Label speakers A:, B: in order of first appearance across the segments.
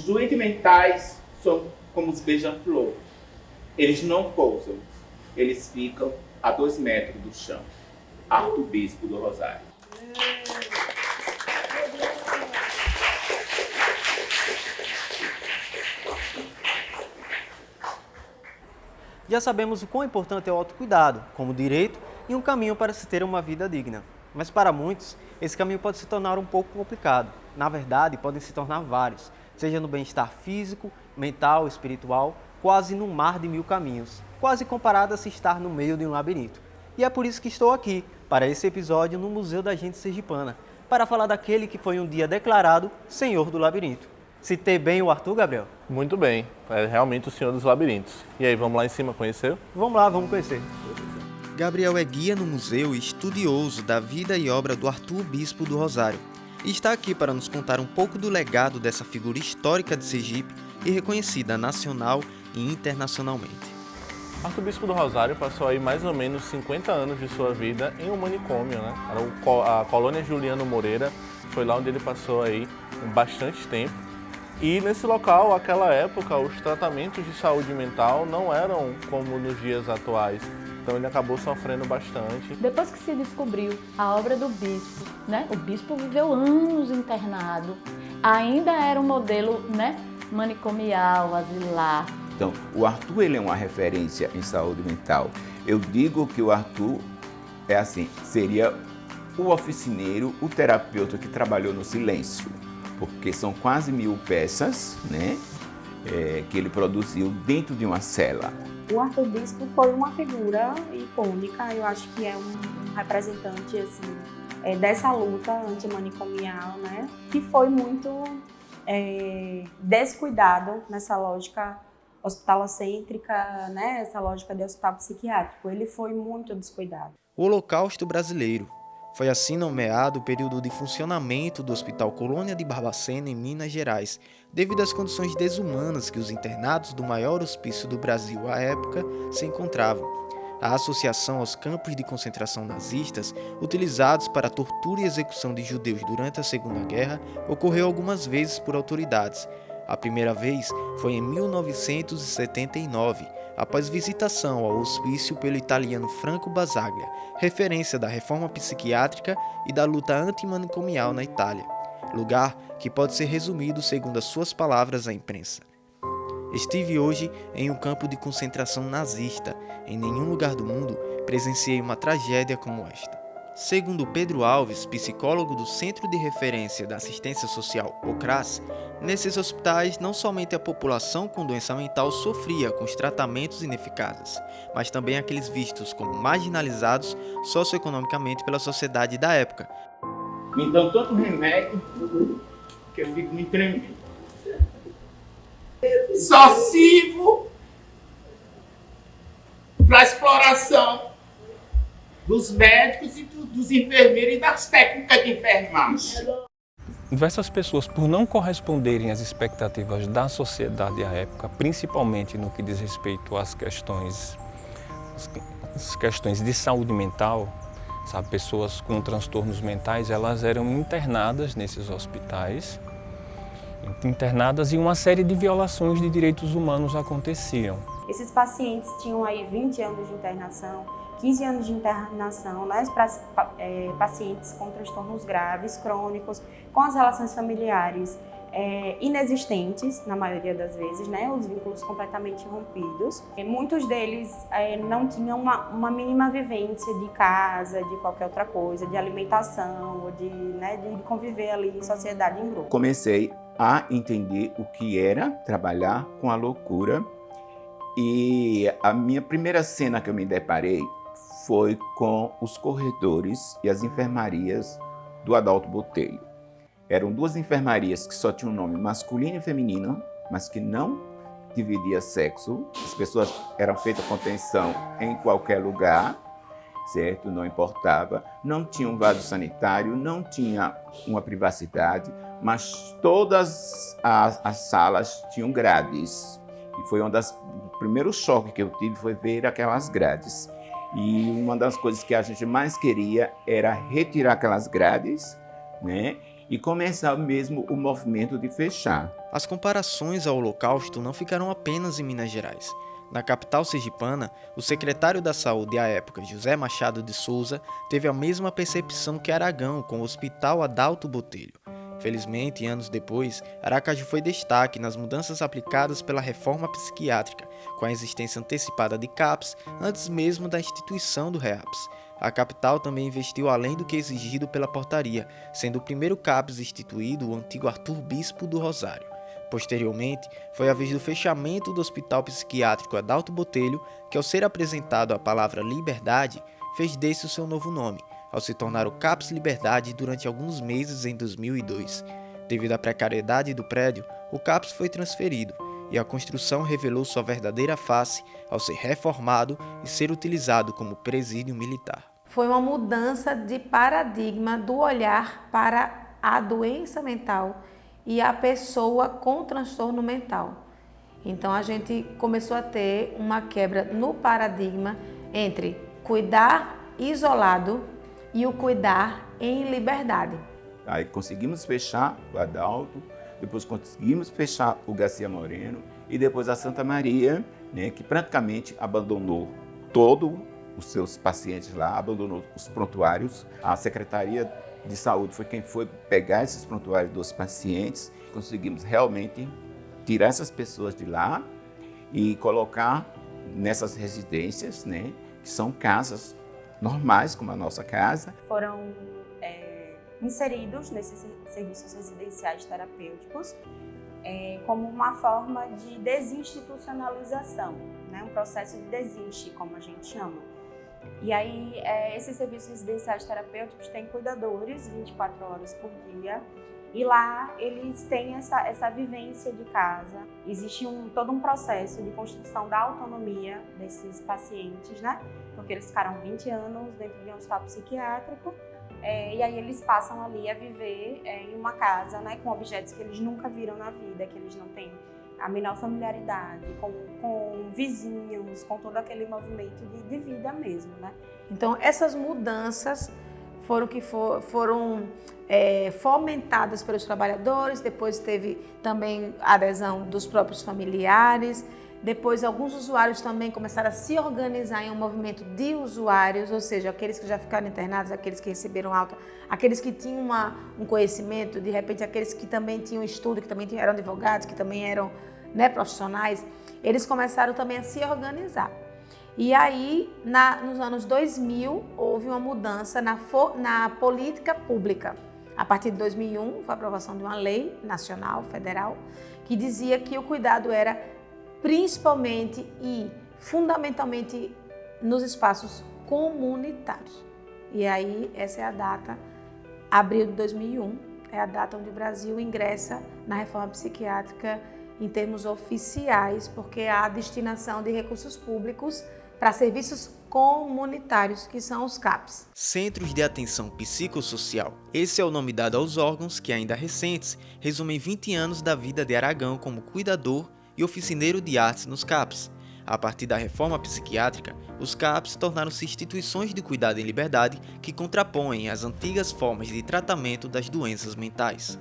A: Os doentes mentais são como os beija-flor. Eles não pousam, eles ficam a 2 metros do chão. Arthur Bispo do Rosário.
B: Já sabemos o quão importante é o autocuidado, como direito e um caminho para se ter uma vida digna. Mas para muitos, esse caminho pode se tornar um pouco complicado. Na verdade, podem se tornar vários, seja no bem-estar físico, mental, espiritual, quase no mar de 1000 caminhos, quase comparado a se estar no meio de um labirinto. E é por isso que estou aqui, para esse episódio no Museu da Gente Sergipana, para falar daquele que foi um dia declarado Senhor do Labirinto. Citei bem o Arthur, Gabriel?
C: Muito bem, é realmente o Senhor dos Labirintos. E aí, vamos lá em cima conhecer?
B: Vamos lá, vamos conhecer.
D: Gabriel é guia no museu e estudioso da vida e obra do Arthur Bispo do Rosário. E está aqui para nos contar um pouco do legado dessa figura histórica de Sergipe e reconhecida nacional e internacionalmente.
C: Arthur Bispo do Rosário passou aí mais ou menos 50 anos de sua vida em um manicômio, né? Era a colônia Juliano Moreira, foi lá onde ele passou aí bastante tempo. E nesse local, naquela época, os tratamentos de saúde mental não eram como nos dias atuais. Então ele acabou sofrendo bastante.
E: Depois que se descobriu a obra do bispo, né? O bispo viveu anos internado, ainda era um modelo, né? Manicomial, asilar.
F: Então, o Arthur ele é uma referência em saúde mental. Eu digo que o Arthur é assim, seria o oficineiro, o terapeuta que trabalhou no silêncio, porque são quase 1000 peças, né, que ele produziu dentro de uma cela.
G: O Arthur Bispo foi uma figura icônica, eu acho que é um representante assim, dessa luta antimanicomial, né, que foi muito descuidado nessa lógica hospitalocêntrica, né, essa lógica de hospital psiquiátrico. Ele foi muito descuidado.
D: O Holocausto Brasileiro. Foi assim nomeado o período de funcionamento do Hospital Colônia de Barbacena, em Minas Gerais, devido às condições desumanas que os internados do maior hospício do Brasil à época se encontravam. A associação aos campos de concentração nazistas, utilizados para a tortura e execução de judeus durante a Segunda Guerra, ocorreu algumas vezes por autoridades. A primeira vez foi em 1979, após visitação ao hospício pelo italiano Franco Basaglia, referência da reforma psiquiátrica e da luta antimanicomial na Itália, lugar que pode ser resumido segundo as suas palavras à imprensa. Estive hoje em um campo de concentração nazista. Em nenhum lugar do mundo presenciei uma tragédia como esta. Segundo Pedro Alves, psicólogo do Centro de Referência da Assistência Social, o CRAS, nesses hospitais não somente a população com doença mental sofria com os tratamentos ineficazes, mas também aqueles vistos como marginalizados socioeconomicamente pela sociedade da época.
A: Me dão tanto remédio que eu fico me tremendo. Só sirvo para exploração dos médicos e dos enfermeiros e das técnicas de enfermagem.
H: Diversas pessoas, por não corresponderem às expectativas da sociedade à época, principalmente no que diz respeito às questões de saúde mental, sabe, pessoas com transtornos mentais, elas eram internadas nesses hospitais, e uma série de violações de direitos humanos aconteciam.
G: Esses pacientes tinham aí 20 anos de internação, 15 anos de internação, né, para pacientes com transtornos graves, crônicos, com as relações familiares inexistentes, na maioria das vezes, né, os vínculos completamente rompidos. E muitos deles não tinham uma mínima vivência de casa, de qualquer outra coisa, de alimentação, ou de conviver ali em sociedade em grupo.
F: Comecei a entender o que era trabalhar com a loucura e a minha primeira cena que eu me deparei foi com os corredores e as enfermarias do Adalto Botelho. Eram 2 enfermarias que só tinham nome masculino e feminino, mas que não dividia sexo. As pessoas eram feitas contenção em qualquer lugar, certo? Não importava. Não tinha um vaso sanitário, não tinha uma privacidade, mas todas as salas tinham grades. E foi o primeiro choque que eu tive foi ver aquelas grades. E uma das coisas que a gente mais queria era retirar aquelas grades, né? E começar mesmo o movimento de fechar.
D: As comparações ao Holocausto não ficaram apenas em Minas Gerais. Na capital sergipana, o secretário da Saúde à época, José Machado de Souza, teve a mesma percepção que Aragão com o Hospital Adalto Botelho. Felizmente, anos depois, Aracaju foi destaque nas mudanças aplicadas pela reforma psiquiátrica, com a existência antecipada de CAPS antes mesmo da instituição do REAPS. A capital também investiu além do que exigido pela portaria, sendo o primeiro CAPS instituído o antigo Arthur Bispo do Rosário. Posteriormente, foi a vez do fechamento do Hospital Psiquiátrico Adalto Botelho que, ao ser apresentado a palavra liberdade, fez desse o seu novo nome, ao se tornar o CAPS Liberdade durante alguns meses em 2002. Devido à precariedade do prédio, o CAPS foi transferido e a construção revelou sua verdadeira face ao ser reformado e ser utilizado como presídio militar.
I: Foi uma mudança de paradigma do olhar para a doença mental e a pessoa com transtorno mental. Então a gente começou a ter uma quebra no paradigma entre cuidar isolado e o cuidar em liberdade.
F: Aí conseguimos fechar o Adalto, depois conseguimos fechar o Garcia Moreno e depois a Santa Maria, né, que praticamente abandonou todos os seus pacientes lá, abandonou os prontuários. A Secretaria de Saúde foi quem foi pegar esses prontuários dos pacientes. Conseguimos realmente tirar essas pessoas de lá e colocar nessas residências, né, que são casas normais, como a nossa casa.
G: Foram inseridos nesses serviços residenciais terapêuticos como uma forma de desinstitucionalização, né, um processo de desinste, como a gente chama. E aí, esses serviços residenciais terapêuticos têm cuidadores 24 horas por dia, e lá eles têm essa vivência de casa. Existe todo um processo de construção da autonomia desses pacientes, né? Porque eles ficaram 20 anos dentro de um hospital psiquiátrico, e aí eles passam ali a viver em uma casa, né, com objetos que eles nunca viram na vida, que eles não têm a menor familiaridade, com vizinhos, com todo aquele movimento de vida mesmo, né?
I: Então essas mudanças foram fomentadas pelos trabalhadores, depois teve também a adesão dos próprios familiares, depois alguns usuários também começaram a se organizar em um movimento de usuários, ou seja, aqueles que já ficaram internados, aqueles que receberam alta, aqueles que tinham um conhecimento, de repente aqueles que também tinham estudo, que também eram advogados, que também eram, né, profissionais, eles começaram também a se organizar. E aí, nos anos 2000, houve uma mudança na política pública. A partir de 2001, foi a aprovação de uma lei nacional, federal, que dizia que o cuidado era principalmente e fundamentalmente nos espaços comunitários. E aí, essa é a data, abril de 2001, é a data onde o Brasil ingressa na reforma psiquiátrica em termos oficiais, porque há a destinação de recursos públicos para serviços comunitários, que são os CAPs.
D: Centros de Atenção Psicossocial. Esse é o nome dado aos órgãos que, ainda recentes, resumem 20 anos da vida de Aragão como cuidador e oficineiro de artes nos CAPs. A partir da reforma psiquiátrica, os CAPs tornaram-se instituições de cuidado em liberdade que contrapõem as antigas formas de tratamento das doenças mentais.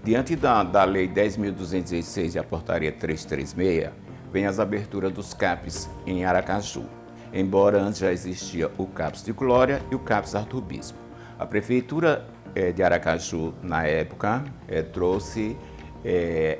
F: Diante da Lei 10.216 e a Portaria 336, vem as aberturas dos CAPs em Aracaju. Embora antes já existia o CAPS de Glória e o CAPS Arthur Bispo. A Prefeitura de Aracaju, na época, trouxe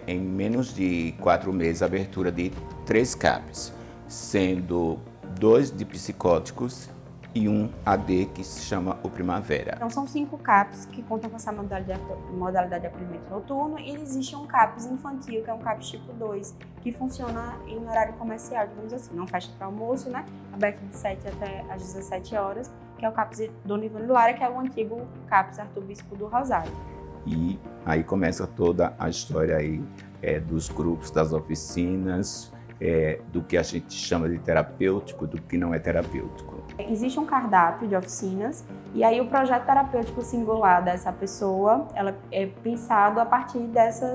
F: em menos de 4 meses a abertura de 3 CAPs, sendo 2 de psicóticos e um AD que se chama o Primavera.
G: Então são 5 CAPs que contam com essa modalidade de acolhimento noturno, e existe um CAPs infantil, que é um CAPs tipo 2, que funciona em horário comercial, digamos assim, não fecha para almoço, né? Aberto de 7 até às 17 horas, que é o CAPs Dona Ivone Lara, que é o antigo CAPs Arthur Bispo do Rosário.
F: E aí começa toda a história aí dos grupos, das oficinas, do que a gente chama de terapêutico, do que não é terapêutico.
G: Existe um cardápio de oficinas, e aí o projeto terapêutico singular dessa pessoa, ela é pensado a partir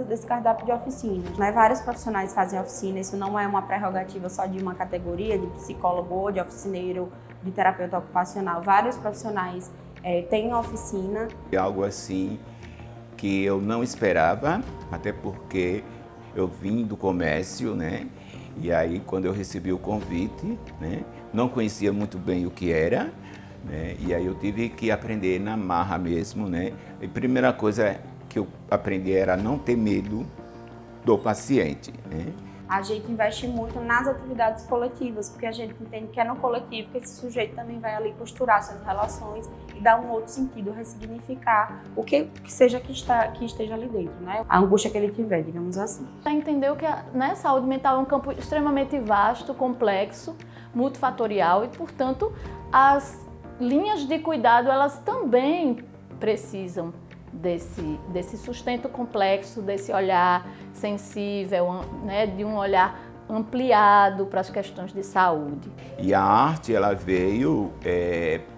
G: desse cardápio de oficinas. Né? Vários profissionais fazem oficina, isso não é uma prerrogativa só de uma categoria, de psicólogo ou de oficineiro, de terapeuta ocupacional. Vários profissionais têm oficina.
F: É algo assim que eu não esperava, até porque eu vim do comércio, né? E aí, quando eu recebi o convite, né, não conhecia muito bem o que era, né? E aí eu tive que aprender na marra mesmo, né? E a primeira coisa que eu aprendi era não ter medo do paciente, né?
G: A gente investe muito nas atividades coletivas, porque a gente entende que é no coletivo que esse sujeito também vai ali costurar suas relações e dar um outro sentido, ressignificar o que seja que esteja ali dentro, né? A angústia que ele tiver, digamos assim.
E: Entendeu que a saúde mental é um campo extremamente vasto, complexo, multifatorial e, portanto, as linhas de cuidado, elas também precisam desse sustento complexo, desse olhar sensível, né, de um olhar ampliado para as questões de saúde.
F: E a arte, ela veio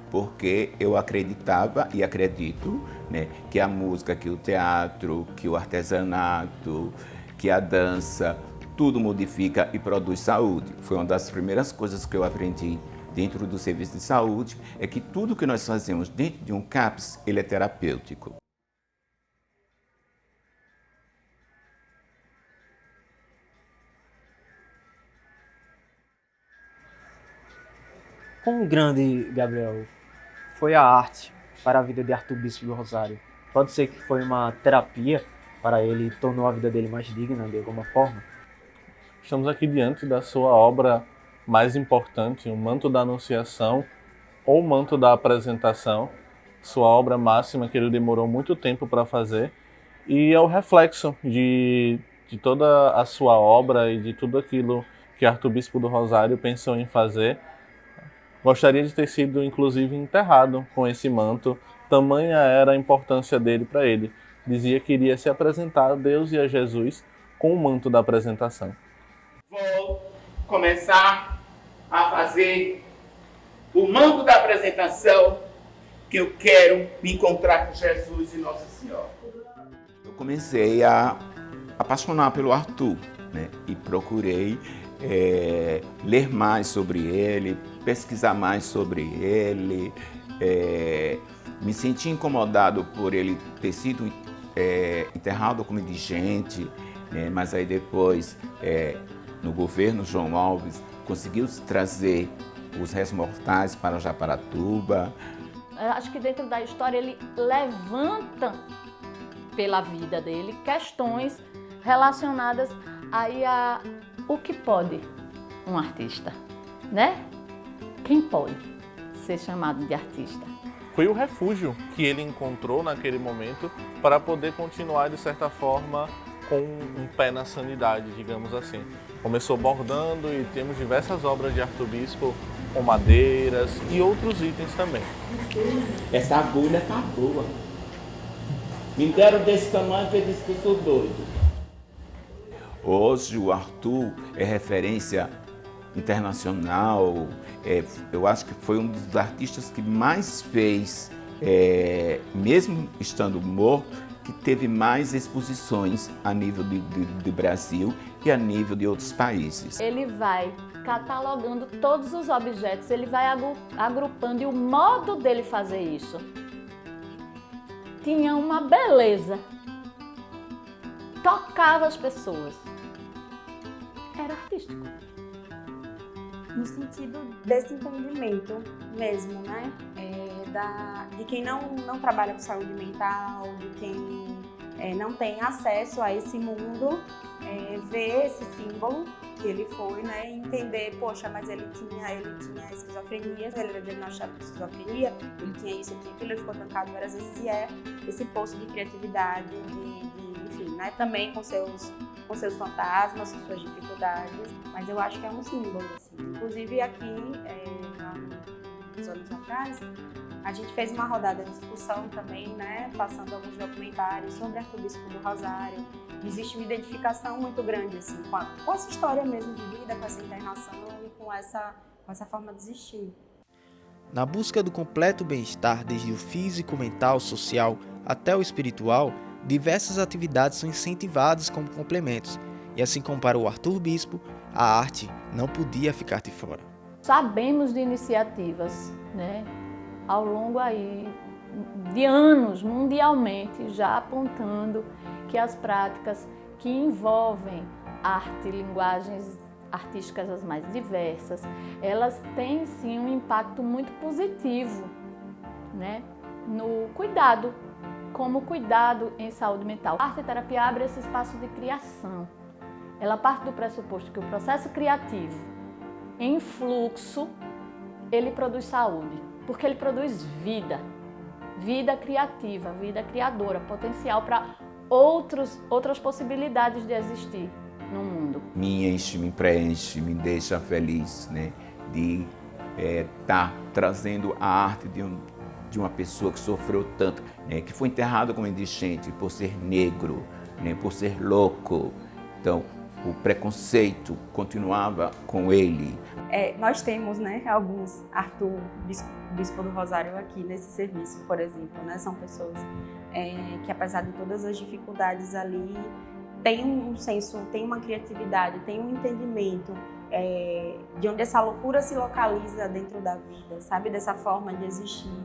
F: porque eu acreditava e acredito, né, que a música, que o teatro, que o artesanato, que a dança, tudo modifica e produz saúde. Foi uma das primeiras coisas que eu aprendi dentro do serviço de saúde, é que tudo que nós fazemos dentro de um CAPS, ele é terapêutico.
B: Quão grande, Gabriel, foi a arte para a vida de Arthur Bispo do Rosário? Pode ser que foi uma terapia para ele e tornou a vida dele mais digna de alguma forma?
C: Estamos aqui diante da sua obra mais importante, o Manto da Anunciação ou Manto da Apresentação, sua obra máxima que ele demorou muito tempo para fazer, e é o reflexo de toda a sua obra e de tudo aquilo que Arthur Bispo do Rosário pensou em fazer. Gostaria de ter sido, inclusive, enterrado com esse manto, tamanha era a importância dele para ele. Dizia que iria se apresentar a Deus e a Jesus com o manto da apresentação.
A: Vou começar a fazer o manto da apresentação, que eu quero me encontrar com Jesus e Nossa Senhora.
F: Eu comecei a apaixonar pelo Arthur, né? E procurei ler mais sobre ele, pesquisar mais sobre ele, me senti incomodado por ele ter sido enterrado como indigente, né? Mas aí depois, no governo João Alves, conseguiu trazer os restos mortais para Japaratuba.
E: Acho que dentro da história ele levanta pela vida dele questões relacionadas aí a o que pode um artista, né? Quem pode ser chamado de artista?
C: Foi o refúgio que ele encontrou naquele momento para poder continuar, de certa forma, com um pé na sanidade, digamos assim. Começou bordando e temos diversas obras de Arthur Bispo com madeiras e outros itens também.
A: Essa agulha tá boa. Me deram desse tamanho que eu disse que eu sou doido.
F: Hoje o Arthur é referência internacional, eu acho que foi um dos artistas que mais fez, mesmo estando morto, que teve mais exposições a nível do Brasil e a nível de outros países.
E: Ele vai catalogando todos os objetos, ele vai agrupando, e o modo dele fazer isso tinha uma beleza, tocava as pessoas, era artístico.
G: No sentido desse entendimento mesmo, né? De quem não trabalha com saúde mental, de quem não tem acesso a esse mundo, ver esse símbolo que ele foi, né? E entender, poxa, mas ele tinha esquizofrenia, ele era diagnosticado com esquizofrenia, ele tinha isso, tinha aquilo, ele ficou trancado várias vezes, e esse poço de criatividade, enfim, né? Também com seus fantasmas, com suas dificuldades, mas eu acho que é um símbolo, assim. Inclusive aqui, uns anos atrás, a gente fez uma rodada de discussão também, né, passando alguns documentários sobre Arthur Bispo do Rosário. Existe uma identificação muito grande, assim, com essa história mesmo de vida, com essa internação e com essa forma de existir.
D: Na busca do completo bem-estar, desde o físico, mental, social até o espiritual, diversas atividades são incentivadas como complementos, e assim como para o Arthur Bispo, a arte não podia ficar de fora.
E: Sabemos de iniciativas, né, ao longo aí de anos, mundialmente, já apontando que as práticas que envolvem arte, linguagens artísticas as mais diversas, elas têm sim um impacto muito positivo, né, no cuidado, como cuidado em saúde mental. A arte-terapia abre esse espaço de criação. Ela parte do pressuposto que o processo criativo, em fluxo, ele produz saúde, porque ele produz vida, vida criativa, vida criadora, potencial para outras possibilidades de existir no mundo.
F: Me enche, me preenche, me deixa feliz, né? De estar trazendo a arte de uma pessoa que sofreu tanto, né? Que foi enterrado como indigente por ser negro, né? Por ser louco. Então, o preconceito continuava com ele.
G: Nós temos, né, alguns, Arthur, bispo do Rosário, aqui nesse serviço, por exemplo, né? São pessoas que, apesar de todas as dificuldades ali, tem um senso, tem uma criatividade, tem um entendimento de onde essa loucura se localiza dentro da vida, sabe? Dessa forma de existir,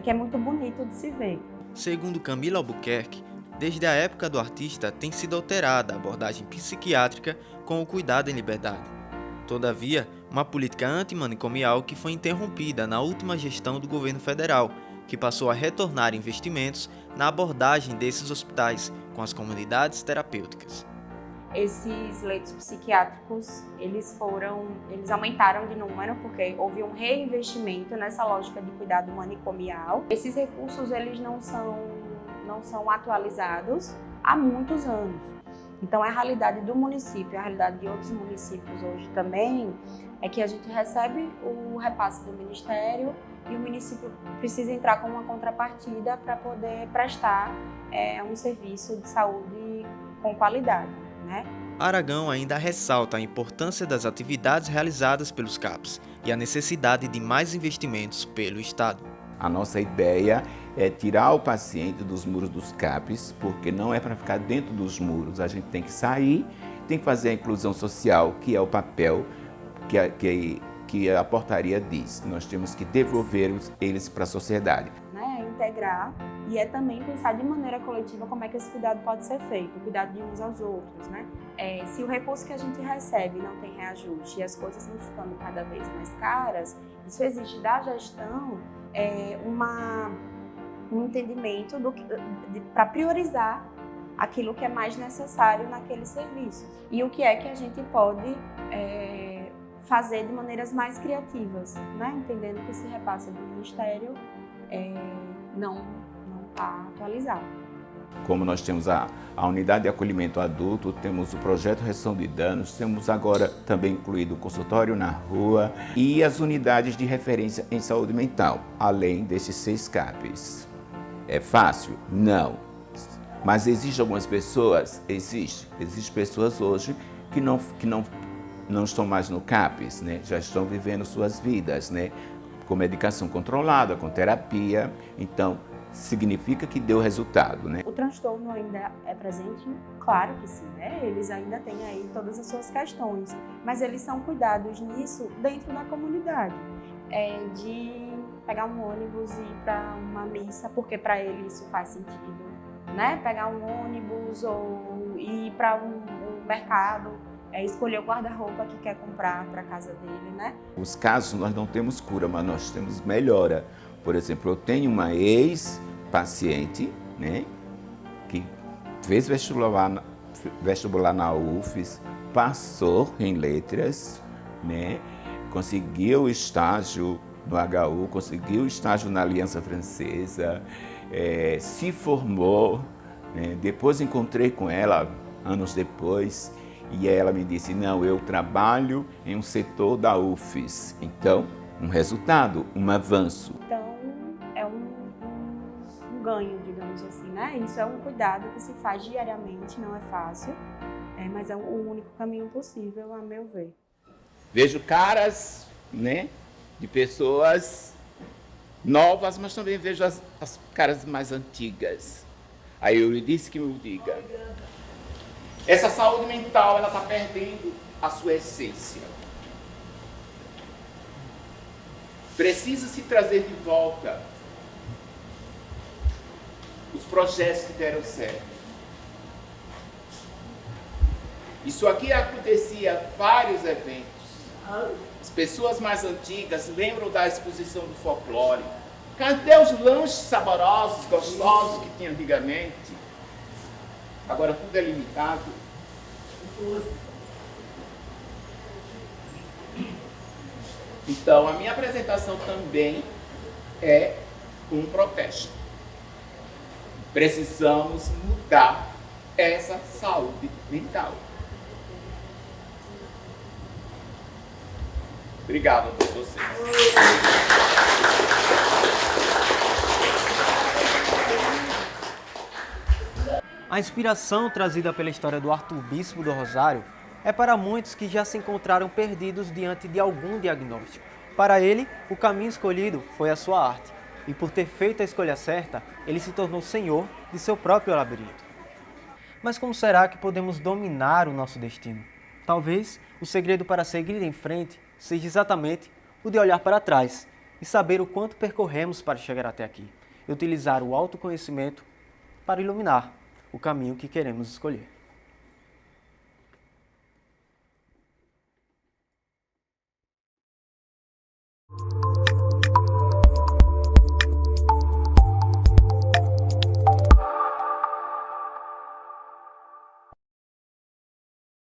G: que é muito bonito de se ver.
D: Segundo Camila Albuquerque, desde a época do artista tem sido alterada a abordagem psiquiátrica com o cuidado em liberdade. Todavia, uma política antimanicomial que foi interrompida na última gestão do governo federal, que passou a retornar investimentos na abordagem desses hospitais com as comunidades terapêuticas.
G: Esses leitos psiquiátricos, eles aumentaram de número porque houve um reinvestimento nessa lógica de cuidado manicomial. Esses recursos, eles não são atualizados há muitos anos. Então, a realidade do município, a realidade de outros municípios hoje também, é que a gente recebe o repasse do Ministério e o município precisa entrar com uma contrapartida para poder prestar um serviço de saúde com qualidade, né?
D: Aragão ainda ressalta a importância das atividades realizadas pelos CAPs e a necessidade de mais investimentos pelo Estado.
F: A nossa ideia é tirar o paciente dos muros dos CAPs, porque não é para ficar dentro dos muros. A gente tem que sair, tem que fazer a inclusão social, que é o papel que a portaria diz. Nós temos que devolver eles para a sociedade.
G: Integrar e também pensar de maneira coletiva como é que esse cuidado pode ser feito, o cuidado de uns aos outros, né? Se o recurso que a gente recebe não tem reajuste e as coisas vão ficando cada vez mais caras, isso exige da gestão um entendimento para priorizar aquilo que é mais necessário naqueles serviços e o que é que a gente pode fazer de maneiras mais criativas, né? Entendendo que esse repasse do Ministério não está atualizado.
F: Como nós temos a unidade de acolhimento adulto, temos o projeto Redução de Danos, temos agora também incluído o consultório na rua e as unidades de referência em saúde mental, além desses 6 CAPs. É fácil? Não. Mas existem algumas pessoas, existem pessoas hoje que não estão mais no CAPs, né? Já estão vivendo suas vidas, né? Com medicação controlada, com terapia, então significa que deu resultado, né?
G: O transtorno ainda é presente? Claro que sim, né? Eles ainda têm aí todas as suas questões, mas eles são cuidados nisso dentro da comunidade. De pegar um ônibus e ir para uma missa, porque para ele isso faz sentido, né? Pegar um ônibus ou ir para um mercado, escolher o guarda-roupa que quer comprar para a casa dele, né? Os
F: casos nós não temos cura, mas nós temos melhora. Por exemplo, eu tenho uma ex-paciente, né, que fez vestibular na UFES, passou em letras, né, conseguiu estágio no HU, conseguiu estágio na Aliança Francesa, se formou, né, depois encontrei com ela anos depois, e ela me disse, não, eu trabalho em um setor da UFES. Então, um resultado, um avanço.
G: Então, é um ganho, digamos assim, né? Isso é um cuidado que se faz diariamente, não é fácil, mas é o único caminho possível, a meu ver.
A: Vejo caras, né, de pessoas novas, mas também vejo as caras mais antigas. Aí eu lhe disse que me diga. Essa saúde mental, ela está perdendo a sua essência. Precisa se trazer de volta projetos que deram certo. Isso aqui acontecia vários eventos. As pessoas mais antigas lembram da exposição do folclore. Cadê os lanches saborosos, gostosos que tinha antigamente? Agora tudo é limitado. Então, a minha apresentação também é um protesto. Precisamos mudar essa saúde mental. Obrigado a todos vocês.
B: A inspiração trazida pela história do arcebispo do Rosário é para muitos que já se encontraram perdidos diante de algum diagnóstico. Para ele, o caminho escolhido foi a sua arte, e por ter feito a escolha certa, ele se tornou senhor de seu próprio labirinto. Mas como será que podemos dominar o nosso destino? Talvez o segredo para seguir em frente seja exatamente o de olhar para trás e saber o quanto percorremos para chegar até aqui, e utilizar o autoconhecimento para iluminar o caminho que queremos escolher.